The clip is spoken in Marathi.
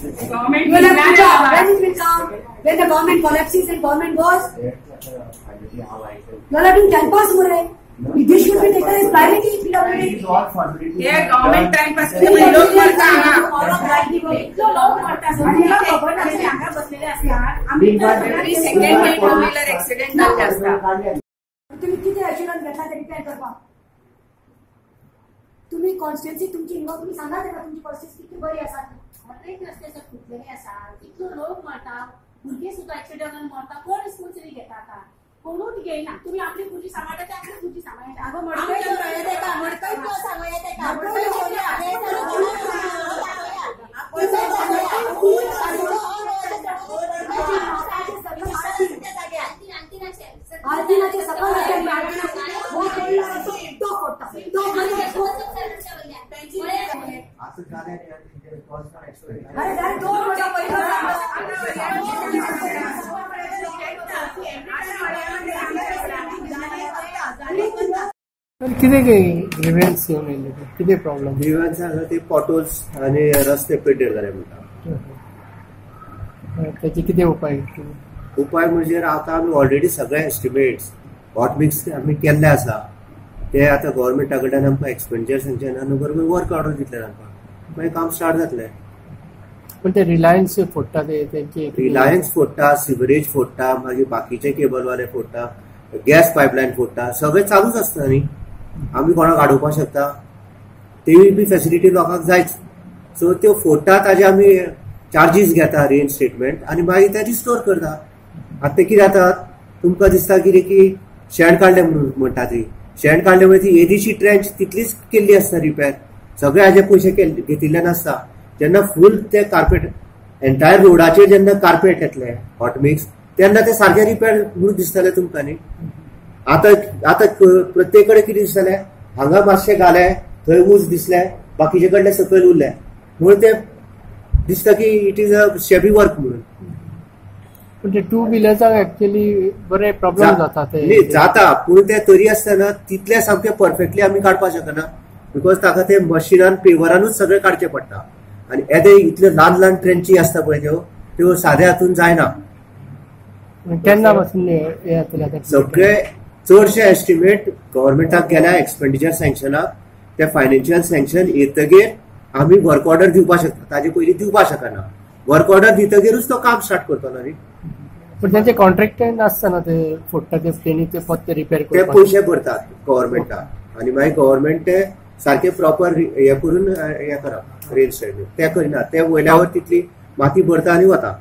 You will have future. When it will come? When the government collapses and government goes? You are doing time pass more. This should be taken as priority. Yeah, government time pass के लिए लोग करता है. लोग करता है. खबर नाही अंगा बसलेले असतात. आम्ही second hand two wheeler accident झाले असतात. तुम्ही किती ऍक्सिडेंट घेतला तरी काय करता? तुम्ही कॉन्स्टन्सी तुमची इन्व्हॉल्व तुम्ही सांगा का तुमची परिस्थिती किती बरी असा? हॉटेल रस्त्याचं फुटलेले असा इतलो लोक मरता भुरगे सुद्धा ऍक्सिडेंटान मरता कोण रिस्पॉन्सिबिलिटी घेता आता कोणूच घेयना तुम्ही आपली पुजी सांभाळता आपली पुजी सांभाळता अगं मडकय आर्थिनाचे सगळं किती ग्रीव्हन्स येऊन येयले किती प्रॉब्लेम ग्रीव्हन्स हांगा ते पॉटोल्स आनी रस्ते पेड्डेर जाले म्हणटा त्याचे किती उपाय उपाय म्हणजे आता आमी ऑलरेडी सगळे एस्टिमेट्स हॉट मिक्स आमी केल्ले आसा ते आता गव्हर्नमेंटा कडल्यान आमकां एक्सपेंडिचर सँक्शन आनी बरोबर वर्क ऑर्डर दितले आमकां मागीर काम स्टार्ट जातलें. पण ते रिलायन्स फोडटा त्यांचे रिलायन्स फोडटा सिवरेज फोडटा मागीर बाकीचे केबलवाले फोडटा गॅस पायपलायन फोडटा सगळे चालूच आसता न्ही. आमी कोणाक आडोवपाक शकता तेवूय बी फॅसिलिटी लोकांक जायच सो त्यो फोडटा ताजे आमी चार्जीस घेता रेंट स्टेटमेंट आनी मागीर ते रिस्टोर करता. आतां ते कितें जाता तुमकां दिसता कितें की शेण काडलें म्हणून म्हणटा ती शेण काडले म्हणजे ती एदीची ट्रेंच तितलीच केल्ली आसता रिपेर सगळे हाजे पयशे घेतिल्ले नासता. जेन्ना फूल ते कार्पेट एंटायर रोडाचेर जेन्ना कार्पेट येतले हॉट मिक्स तेन्ना ते सारखे रिपेर म्हणून दिसतले तुमकां न्ही. आतां प्रत्येक कडेन कितें दिसतलें हांगा मातशें घाले थंय ऊस दिसले बाकीचे कडले सकयल उरले म्हणून ते दिसता की इट इज अ शेबी वर्क म्हणून. पण ते टू व्हीलरचा ऍक्च्युअली बरे प्रॉब्लेम जाता ते जाता पूण ते तरी आसतना तितले सामके परफेक्टली आमी काडपाक शकना बिकॉज ताका ते मशिनान पेवरानूच सगळे काडचे पडटा आनी येदे इतल्यो ल्हान ल्हान ट्रेंची आसता पळय त्यो साद्या हातून जायना. केन्ना पासून हे जातले सगळे चडशे एस्टिमेट गव्हर्नमेंटाक गेल्या एक्सपेंडिचर सँक्शनाक ते फायनान्शियल सँक्शन येतगीर आमी वर्क ऑर्डर दिवपाक शकता ताजे पयलीं दिवपाक शकना. वर्क ऑर्डर दितगीरूच तो काम स्टार्ट करतलो न्ही. पण त्यांचे कॉन्ट्रॅक्ट आसतना ते फोडटा तेणी ते फक्त रिपेर ते पयशे भरतात गव्हर्नमेंटाक आनी मागीर गव्हर्नमेंट ते सारखे प्रॉपर हे करून हे करप रेंज स्टेटमेंट ते करिना ते वयल्यावर तितली माती भरता आनी वता.